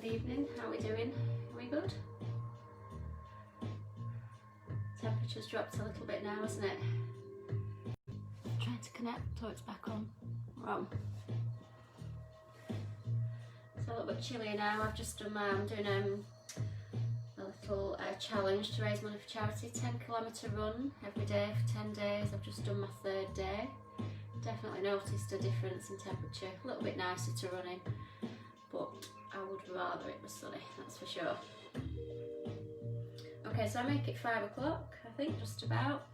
good evening. How are we doing? Are we good? Temperature's dropped a little bit now, isn't it? Trying to connect, so it's back on. Wrong. It's a little bit chillier now. I've just done I'm doing a little challenge to raise money for charity. 10-kilometre run every day for 10 days. I've just done my 3rd day. Definitely noticed a difference in temperature. A little bit nicer to run in, but I would rather it was sunny, that's for sure. Okay, so I make it 5 o'clock, I think, just about.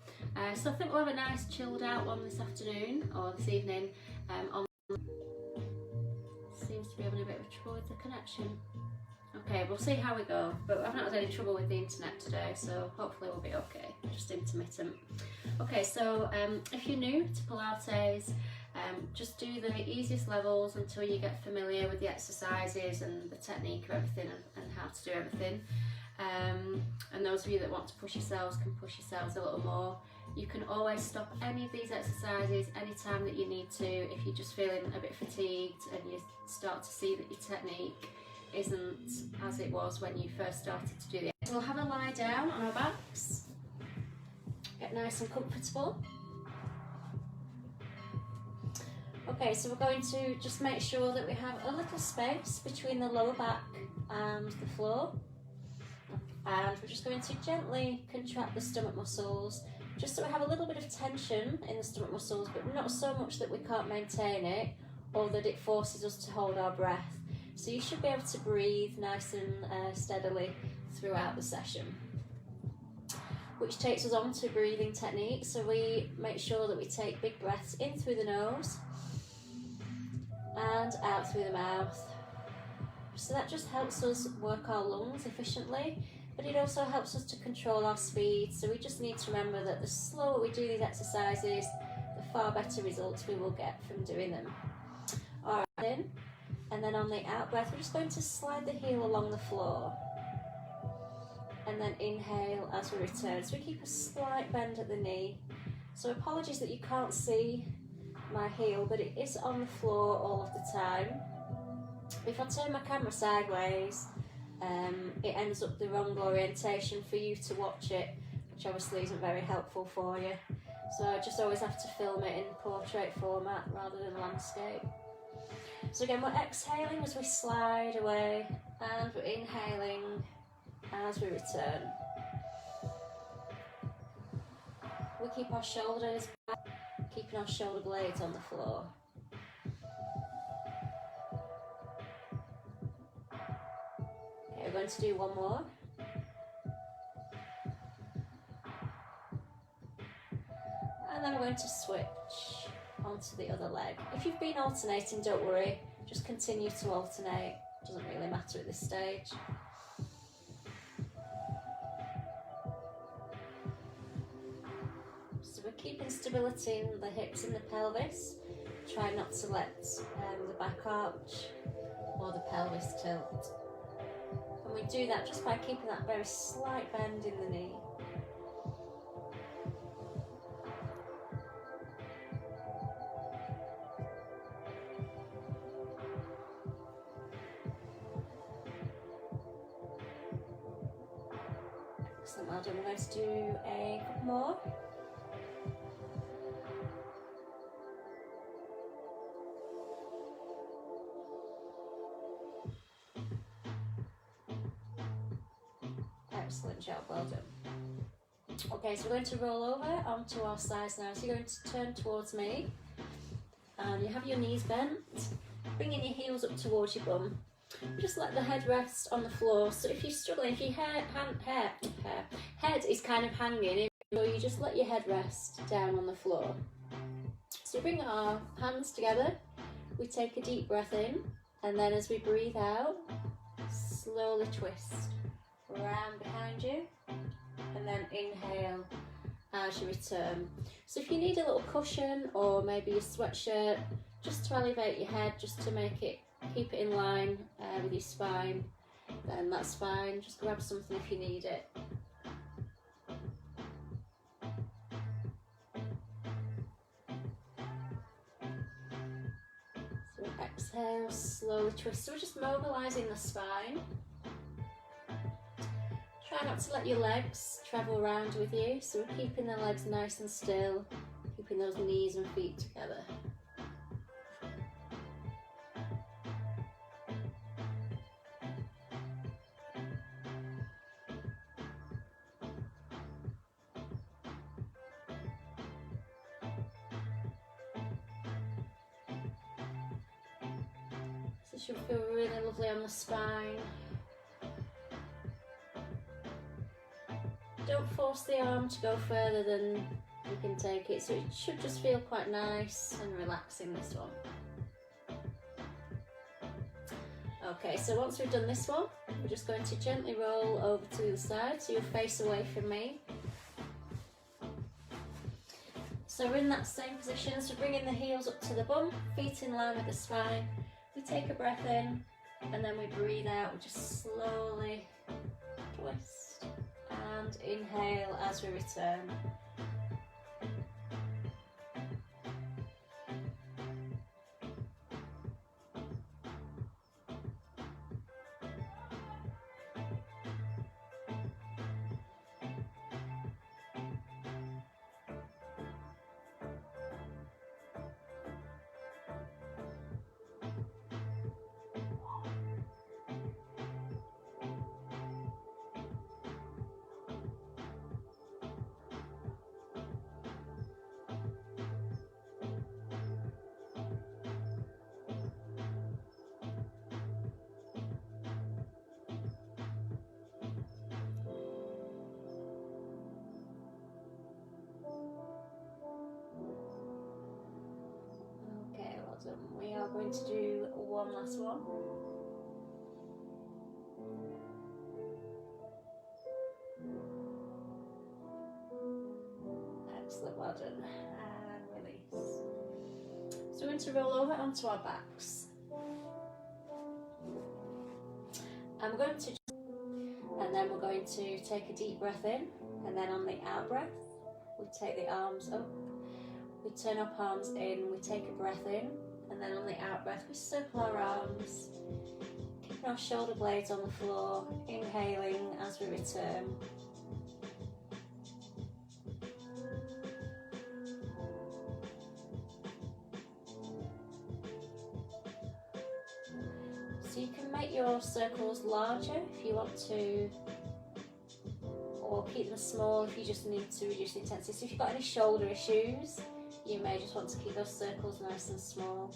So I think we'll have a nice chilled out one this afternoon, or this evening. Seems to be having a bit of trouble with the connection. Okay, we'll see how we go, but I've not had any trouble with the internet today, so hopefully we'll be okay, just intermittent. Okay, so if you're new to Pilates, just do the easiest levels until you get familiar with the exercises and the technique of everything and how to do everything. And those of you that want to push yourselves can push yourselves a little more. You can always stop any of these exercises anytime that you need to if you're just feeling a bit fatigued and you start to see that your technique isn't as it was when you first started to do it. So we'll have a lie down on our backs, get nice and comfortable. Okay, so we're going to just make sure that we have a little space between the lower back and the floor. And we're just going to gently contract the stomach muscles, just so we have a little bit of tension in the stomach muscles, but not so much that we can't maintain it or that it forces us to hold our breath. So you should be able to breathe nice and steadily throughout the session. Which takes us on to breathing technique. So we make sure that we take big breaths in through the nose and out through the mouth. So that just helps us work our lungs efficiently, but it also helps us to control our speed. So we just need to remember that the slower we do these exercises, the far better results we will get from doing them. All right, in, and then on the out breath, we're just going to slide the heel along the floor. And then inhale as we return. So we keep a slight bend at the knee. So apologies that you can't see my heel, but it is on the floor all of the time. If I turn my camera sideways, it ends up the wrong orientation for you to watch it, which obviously isn't very helpful for you. So I just always have to film it in portrait format rather than landscape. So again, we're exhaling as we slide away, and we're inhaling as we return. We keep our shoulders back, keeping our shoulder blades on the floor. Okay, we're going to do one more. And then we're going to switch onto the other leg. If you've been alternating, don't worry, just continue to alternate. It doesn't really matter at this stage. So we're keeping stability in the hips and the pelvis. Try not to let the back arch or the pelvis tilt. And we do that just by keeping that very slight bend in the knee. Excellent, well done. We're going to do a couple more. Excellent job, well done. Okay, so we're going to roll over onto our sides now. So you're going to turn towards me, and you have your knees bent, bringing your heels up towards your bum. Just let the head rest on the floor. So if you're struggling, if your head is kind of hanging, so you just let your head rest down on the floor. So we bring our hands together, we take a deep breath in, and then as we breathe out, slowly twist round behind you, and then inhale as you return. So if you need a little cushion or maybe a sweatshirt just to elevate your head, just to make it, keep it in line with your spine, then that's fine. Just grab something if you need it. So Exhale, slowly twist. So we're just mobilising the spine. Try not to let your legs travel around with you. So we're keeping the legs nice and still, keeping those knees and feet together. This should feel really lovely on the spine. Don't force the arm to go further than you can take it, so it should just feel quite nice and relaxing, this one. Okay, so once we've done this one, we're just going to gently roll over to the other side, so you'll face away from me. So we're in that same position, so bringing the heels up to the bum, feet in line with the spine. We take a breath in, and then we breathe out. We just slowly twist and inhale as we return. We are going to do one last one. Excellent, well done. And release. So we're going to roll over onto our backs. And then we're going to take a deep breath in, and then on the out breath, we take the arms up. We turn our palms in, we take a breath in, and then on the out breath we circle our arms, keeping our shoulder blades on the floor, inhaling as we return. So you can make your circles larger if you want to, or keep them small if you just need to reduce the intensity. So if you've got any shoulder issues, you may just want to keep those circles nice and small.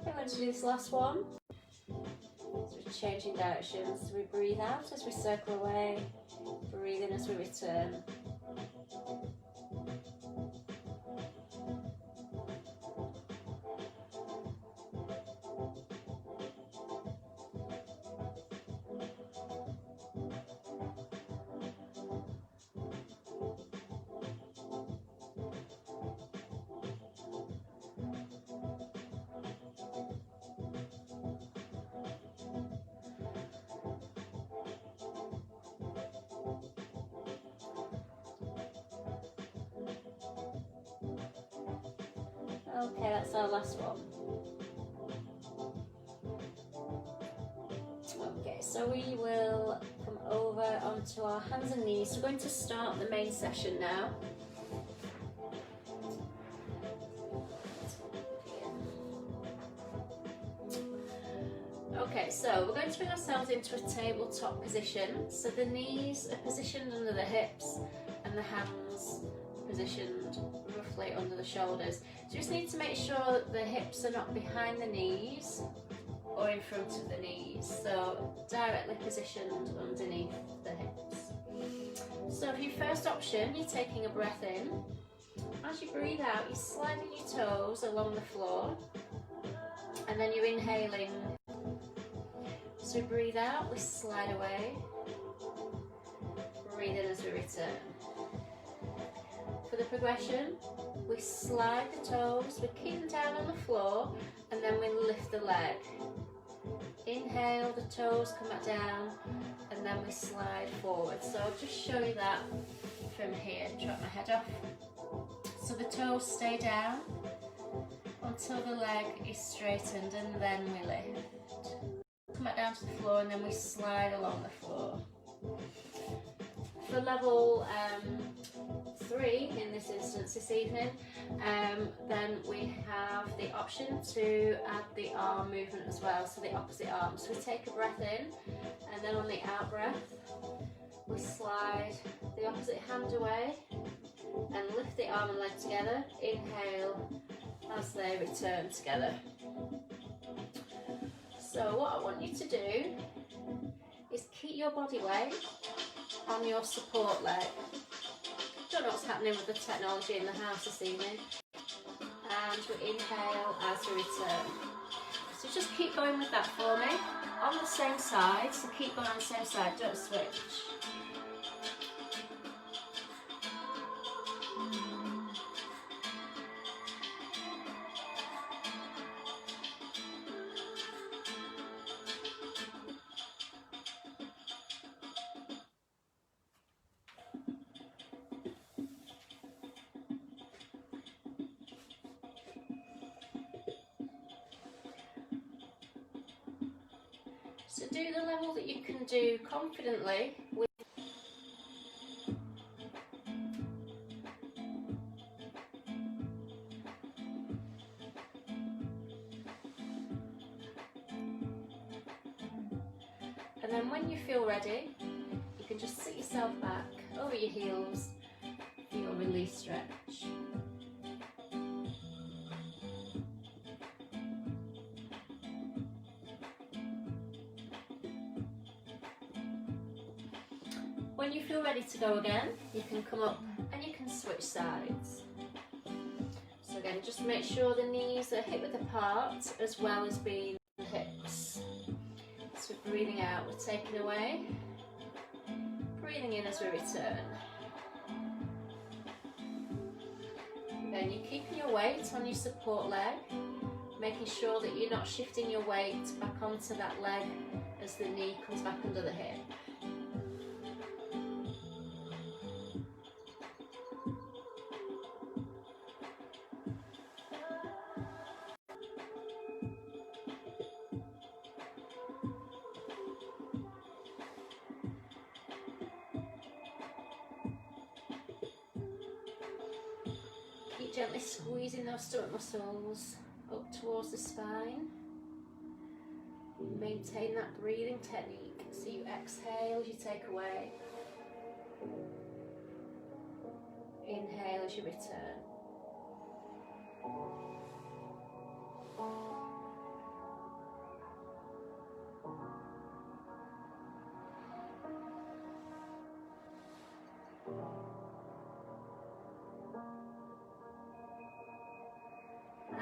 I'm going to do this last one. So we're changing directions. So we breathe out as we circle away, breathe in as we return. Okay, that's our last one. Okay, so we will come over onto our hands and knees. So we're going to start the main session now. Okay, so we're going to bring ourselves into a tabletop position. So the knees are positioned under the hips and the hands are positioned roughly under the shoulders. So you just need to make sure that the hips are not behind the knees or in front of the knees, so directly positioned underneath the hips. So for your first option, you're taking a breath in. As you breathe out, you're sliding your toes along the floor, and then you're inhaling. So we breathe out, we slide away, breathe in as we return. For the progression, we slide the toes, we keep them down on the floor, and then we lift the leg. Inhale. inhale, the toes come back down, and then we slide forward. So I'll just show you that from here. Drop my head off. So the toes stay down until the leg is straightened, and then we lift. Come back down to the floor, and then we slide along the floor. For level 3 in this instance this evening, then we have the option to add the arm movement as well, so the opposite arm. So we take a breath in, and then on the out breath we slide the opposite hand away and lift the arm and leg together. Inhale as they return together. So what I want you to do is keep your body weight on your support leg. Don't know what's happening with the technology in the house this evening. And we inhale as we return. So just keep going with that for me. On the same side, so keep going on the same side, don't switch. So do the level that you can do confidently with and then when you feel ready, you can just sit yourself back over your heels for your release stretch. When you feel ready to go again, you can come up and you can switch sides. So again, just make sure the knees are hip width apart as well as being the hips. So breathing out, we're taking away. Breathing in as we return. Then you're keeping your weight on your support leg, making sure that you're not shifting your weight back onto that leg as the knee comes back under the hip. Gently squeezing those stomach muscles up towards the spine. Maintain that breathing technique. So you exhale as you take away. Inhale as you return.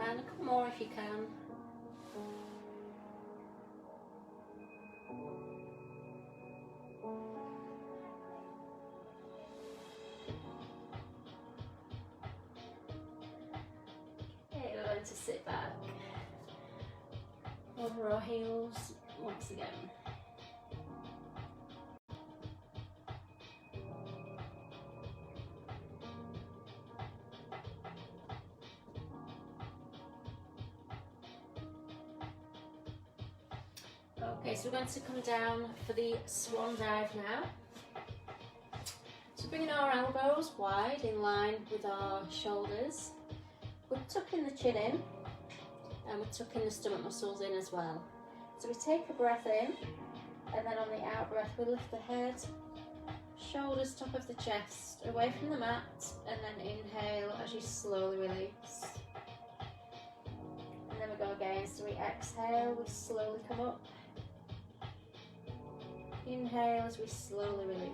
And a couple more if you can. Okay, we're going to sit back over our heels once again. Okay, so we're going to come down for the swan dive now. So bringing our elbows wide in line with our shoulders. We're tucking the chin in and we're tucking the stomach muscles in as well. So we take a breath in and then on the out breath we lift the head, shoulders, top of the chest, away from the mat, and then inhale as you slowly release. And then we go again, so we exhale, we slowly come up. Inhale as we slowly release.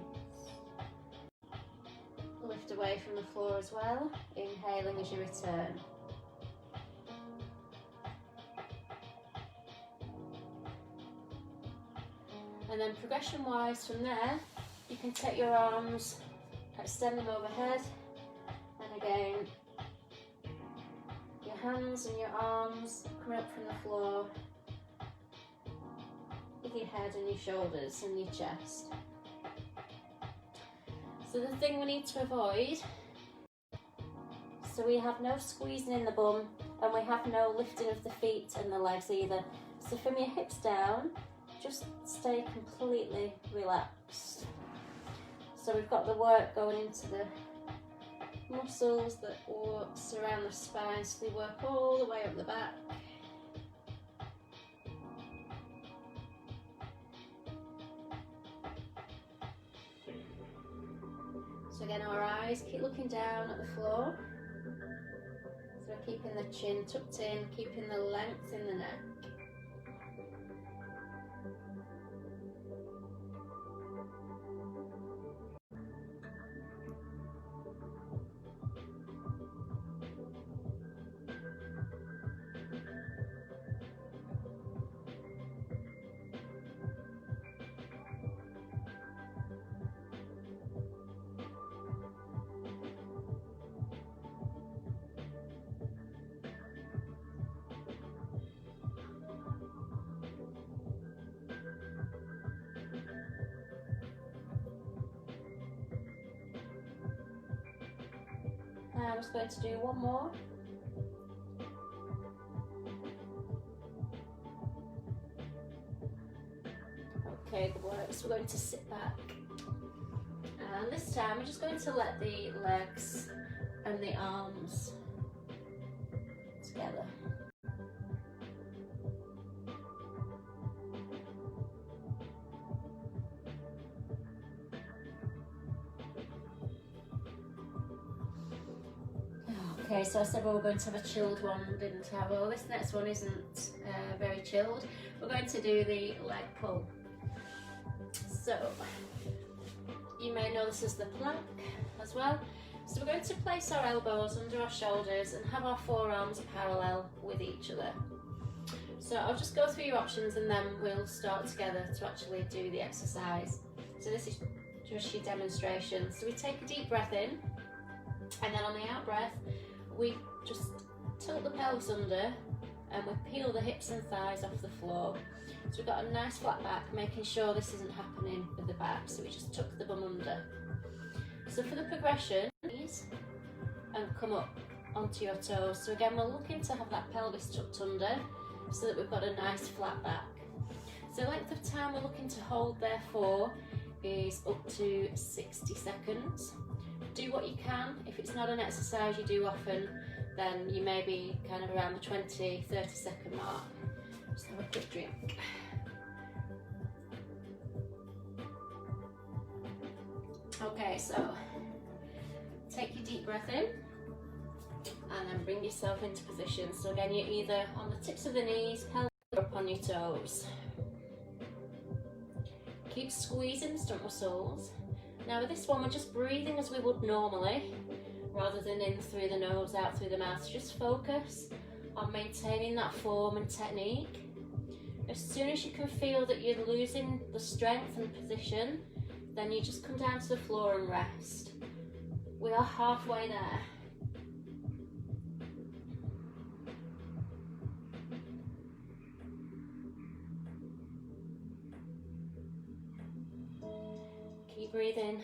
Lift away from the floor as well, inhaling as you return. And then progression wise from there, you can take your arms, extend them overhead, and again, your hands and your arms coming up from the floor. your head and your shoulders and your chest. So the thing we need to avoid, so we have no squeezing in the bum and we have no lifting of the feet and the legs either. So from your hips down, just stay completely relaxed. So we've got the work going into the muscles that surround the spine, so they work all the way up the back. So again, our eyes keep looking down at the floor. So we're keeping the chin tucked in, keeping the length in the neck. I'm just going to do one more. Okay, good work. So we're going to sit back. And this time we're just going to let the legs and the arms together. Okay, so I said we were going to have a chilled one, didn't I? Well, this next one isn't very chilled. We're going to do the leg pull. So, you may know this as the plank as well. So we're going to place our elbows under our shoulders and have our forearms parallel with each other. So I'll just go through your options and then we'll start together to actually do the exercise. So this is just your demonstration. So we take a deep breath in, and then on the out breath, we just tilt the pelvis under and we peel the hips and thighs off the floor. So we've got a nice flat back, making sure this isn't happening with the back. So we just tuck the bum under. So for the progression, and come up onto your toes. So again, we're looking to have that pelvis tucked under so that we've got a nice flat back. So the length of time we're looking to hold therefore is up to 60 seconds. Do what you can. If it's not an exercise you do often, then you may be kind of around the 20-30 second mark. Just have a quick drink. Okay, so take your deep breath in and then bring yourself into position. So again, you're either on the tips of the knees, pelvis, or up on your toes. Keep squeezing the stomach muscles. Now with this one, we're just breathing as we would normally, rather than in through the nose, out through the mouth. So just focus on maintaining that form and technique. As soon as you can feel that you're losing the strength and position, then you just come down to the floor and rest. We are halfway there. Keep breathing.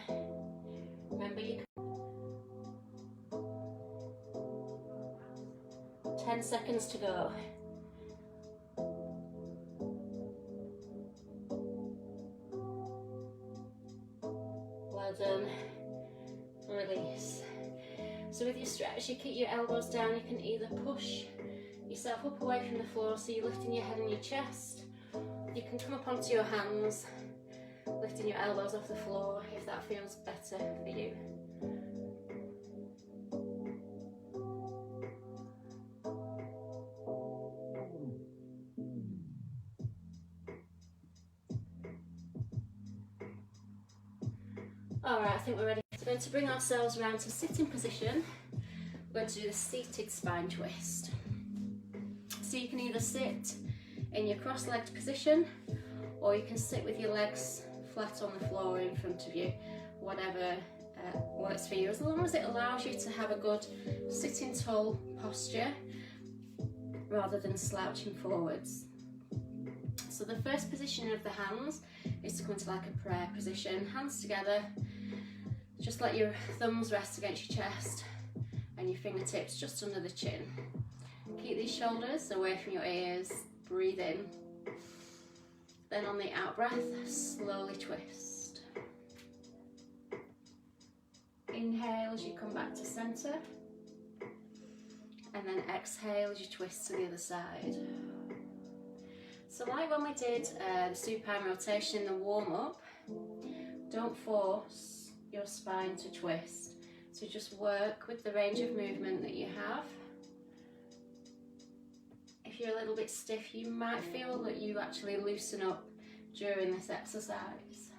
Remember, you can 10 seconds to go. Well done. Release. So with your stretch, you keep your elbows down. You can either push yourself up away from the floor, so you're lifting your head and your chest. You can come up onto your hands, lifting your elbows off the floor if that feels better for you. Alright, I think we're ready. So we're going to bring ourselves around to sitting position. We're going to do the seated spine twist. So you can either sit in your cross-legged position, or you can sit with your legs flat on the floor in front of you, whatever works for you, as long as it allows you to have a good sitting tall posture rather than slouching forwards. So So the first position of the hands is to come into like a prayer position, hands together. Just let your thumbs rest against your chest and your fingertips just under the chin. Keep these shoulders away from your ears, breathe in. Then on the out breath, slowly twist. Inhale as you come back to center. And then exhale as you twist to the other side. So like when we did the supine rotation in the warm-up, don't force your spine to twist. So just work with the range of movement that you have. If you're a little bit stiff, you might feel that you actually loosen up during this exercise.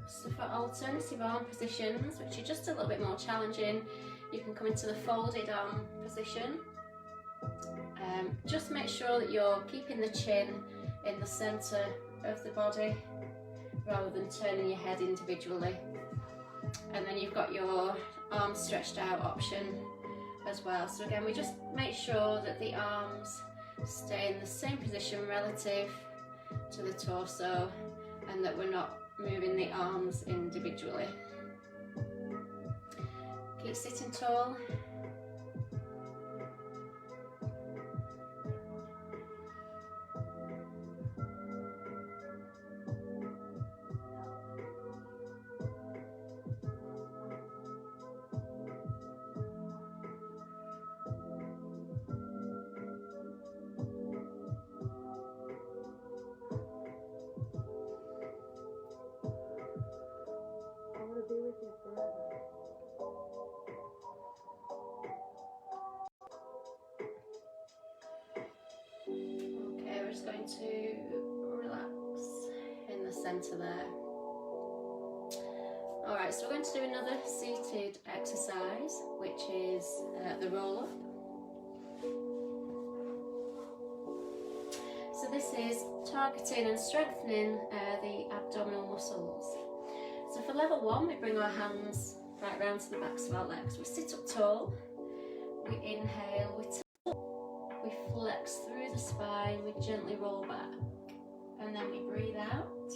So for alternative arm positions, which are just a little bit more challenging, you can come into the folded arm position. Just make sure that you're keeping the chin in the centre of the body rather than turning your head individually. And then you've got your arms stretched out option as well. So again, we just make sure that the arms stay in the same position relative to the torso and that we're not moving the arms individually. Keep sitting tall. Okay, we're just going to relax in the centre there. Alright, so we're going to do another seated exercise, which is the roll-up. So this is targeting and strengthening the abdominal muscles. So for level 1, we bring our hands right round to the backs of our legs. We sit up tall, we inhale, we flex through the spine, we gently roll back, and then we breathe out,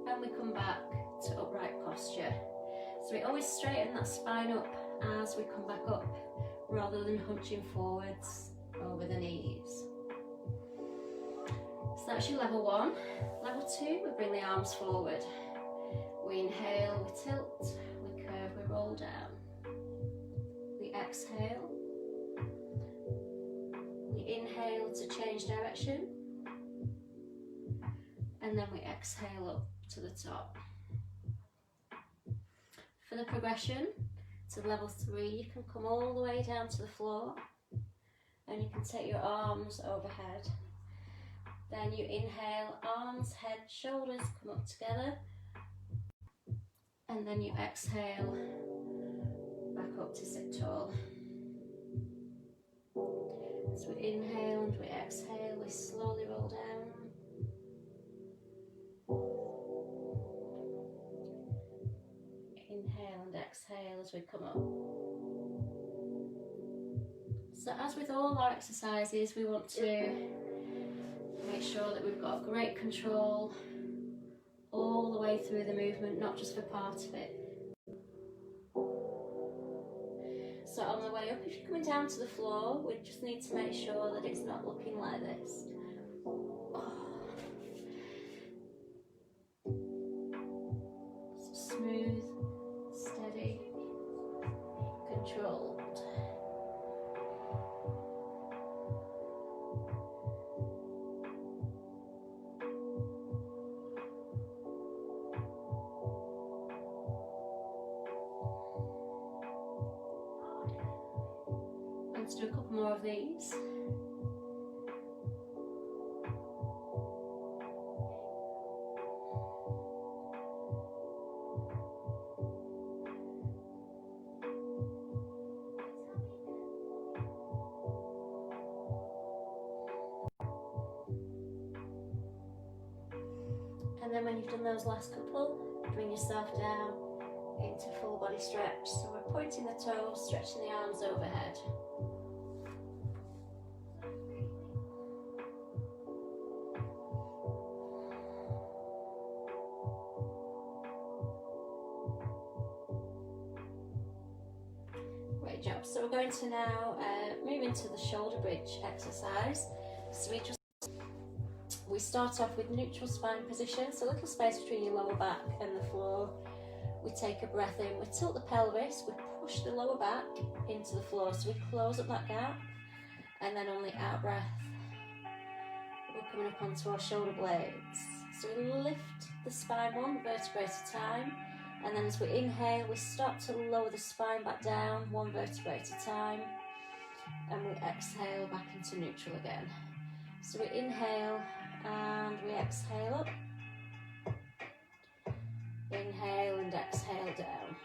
and we come back to upright posture. So we always straighten that spine up as we come back up, rather than hunching forwards over the knees. So that's your level 1. Level 2, we bring the arms forward. We inhale, we tilt, we curve, we roll down. We exhale. We inhale to change direction. And then we exhale up to the top. For the progression to level 3, you can come all the way down to the floor and you can take your arms overhead. Then you inhale, arms, head, shoulders come up together. And then you exhale, back up to sit tall. So we inhale and we exhale, we slowly roll down. Inhale and exhale as we come up. So as with all our exercises, we want to make sure that we've got great control all the way through the movement, not just for part of it. So on the way up, if you're coming down to the floor, we just need to make sure that it's not looking like this. So smooth, steady, controlled. Let's do a couple more of these. And then when you've done those last couple, bring yourself down into full body stretch. So we're pointing the toes, stretching the arms overhead. Great job. So we're going to now move into the shoulder bridge exercise. So we start off with neutral spine position, so a little space between your lower back and the floor. We take a breath in, we tilt the pelvis, we push the lower back into the floor, so we close up that gap, and then on the out breath, we're coming up onto our shoulder blades. So we lift the spine one vertebrae at a time, and then as we inhale, we start to lower the spine back down, one vertebrae at a time, and we exhale back into neutral again. So we inhale and we exhale up. Inhale and exhale down.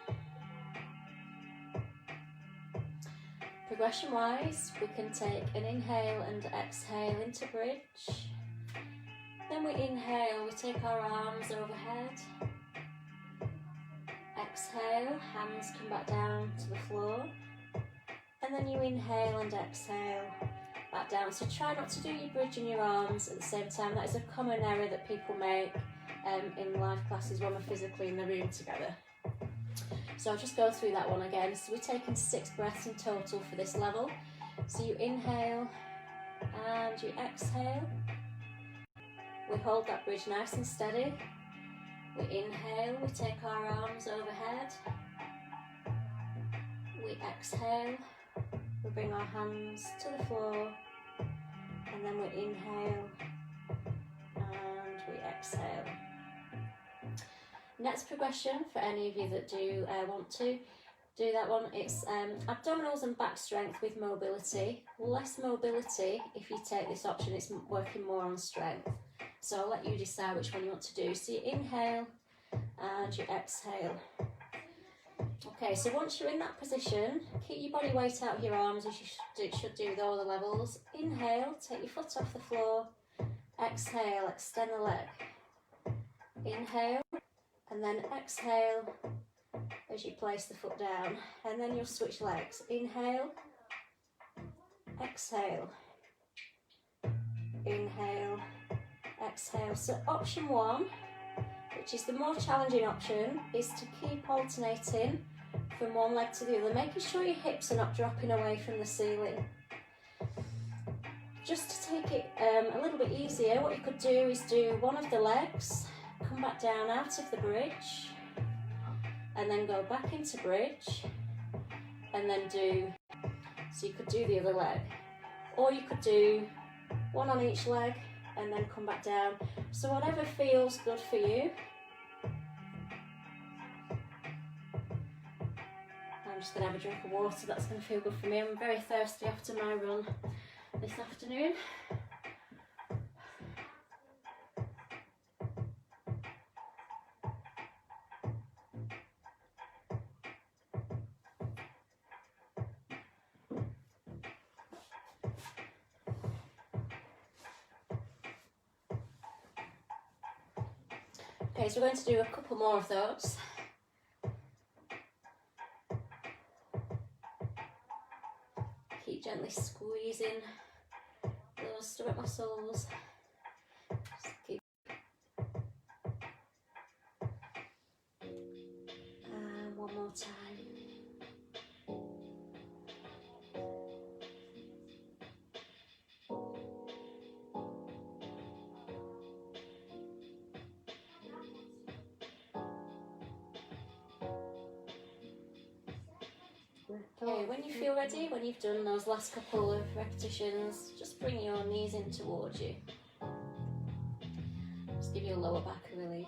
Progression wise, we can take an inhale and exhale into bridge. Then we inhale, we take our arms overhead. Exhale, hands come back down to the floor. And then you inhale and exhale back down. So try not to do your bridge and your arms at the same time. That is a common error that people make in live classes when we're physically in the room together. So I'll just go through that one again. So we're taking 6 breaths in total for this level. So you inhale and you exhale. We hold that bridge nice and steady. We inhale, we take our arms overhead. We exhale. We bring our hands to the floor, and then we inhale and we exhale. Next progression, for any of you that do want to do that one, it's abdominals and back strength with mobility. Less mobility if you take this option, it's working more on strength. So I'll let you decide which one you want to do. So you inhale and you exhale. Okay, so once you're in that position, keep your body weight out of your arms as you should do with all the levels. Inhale, take your foot off the floor. Exhale, extend the leg. Inhale, and then exhale as you place the foot down. And then you'll switch legs. Inhale, exhale. Inhale, exhale. So option 1, which is the more challenging option, is to keep alternating from one leg to the other, making sure your hips are not dropping away from the ceiling. Just to take it a little bit easier, what you could do is do one of the legs, come back down out of the bridge, and then go back into bridge, and then so you could do the other leg. Or you could do one on each leg, and then come back down. So whatever feels good for you. I'm just going to have a drink of water, that's going to feel good for me. I'm very thirsty after my run this afternoon. Okay, so we're going to do a couple more of those. Keep gently squeezing those stomach muscles. Just keep. And one more time. Okay, when you feel ready, when you've done those last couple of repetitions, just bring your knees in towards you. Just give your lower back a release.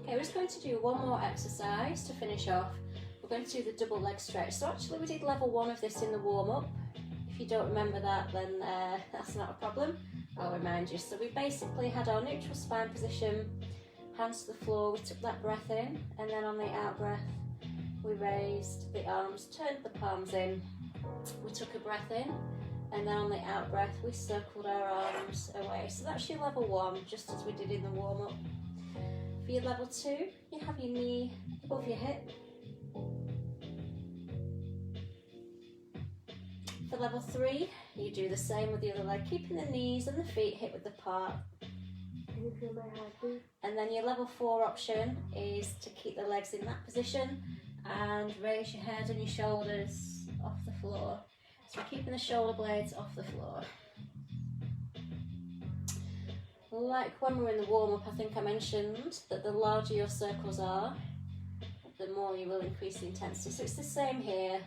Okay, we're just going to do one more exercise to finish off. We're going to do the double leg stretch. So actually we did level 1 of this in the warm-up. If you don't remember that, then that's not a problem. I'll remind you. So we basically had our neutral spine position, hands to the floor, we took that breath in, and then on the out breath, we we raised the arms, turned the palms in, we took a breath in, and then on the out breath we circled our arms away. So that's your level 1, just as we did in the warm-up. For your level 2, you have your knee above your hip. For level 3, you do the same with the other leg, keeping the knees and the feet hip width apart. Can you feel my heartbeat? And then your level 4 option is to keep the legs in that position and raise your head and your shoulders off the floor. So we're keeping the shoulder blades off the floor. Like when we were in the warm-up, I think I mentioned that the larger your circles are, the more you will increase the intensity. So it's the same here,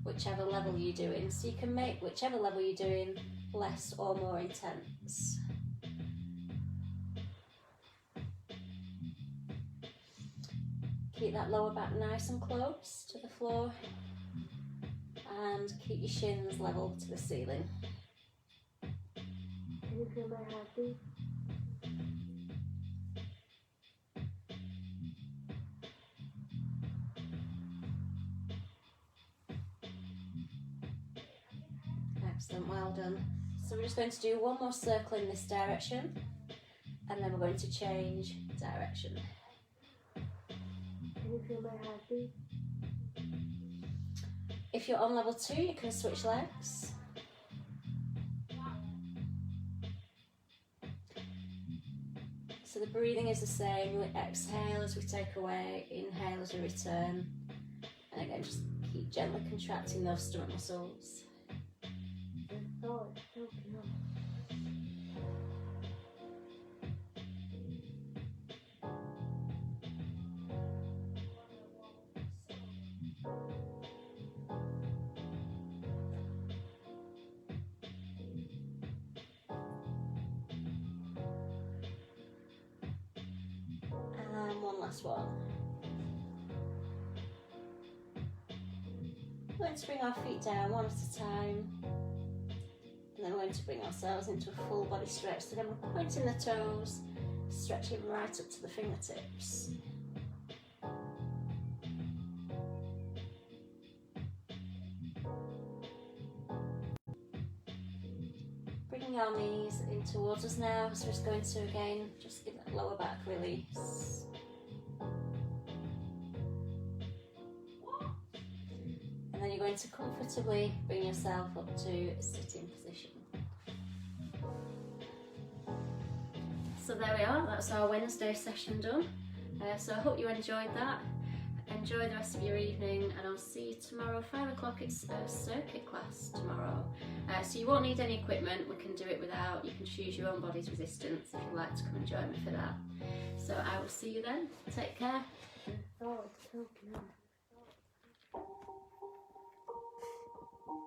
whichever level you're doing. So you can make whichever level you're doing less or more intense. Keep that lower back nice and close to the floor and keep your shins level to the ceiling. Can you feel my heartbeat? Excellent, well done. So we're just going to do one more circle in this direction and then we're going to change direction. Can you feel my heartbeat? If you're on level 2, you can switch legs. So the breathing is the same. We exhale as we take away, inhale as we return. And again, just keep gently contracting those stomach muscles. Oh, it's choking up. And one last one. We're going to bring our feet down one at a time. And then we're going to bring ourselves into a full body stretch. So then we're pointing the toes, stretching right up to the fingertips. Bringing our knees in towards us now. So we're just going to again, just give that lower back release. And then you're going to comfortably bring yourself up to a sitting position. So there we are, that's our Wednesday session done. So I hope you enjoyed that. Enjoy the rest of your evening and I'll see you tomorrow, 5 o'clock. It's a circuit class tomorrow. So you won't need any equipment, we can do it without. You can choose your own body's resistance if you'd like to come and join me for that. So I will see you then. Take care. Oh, it's choking up.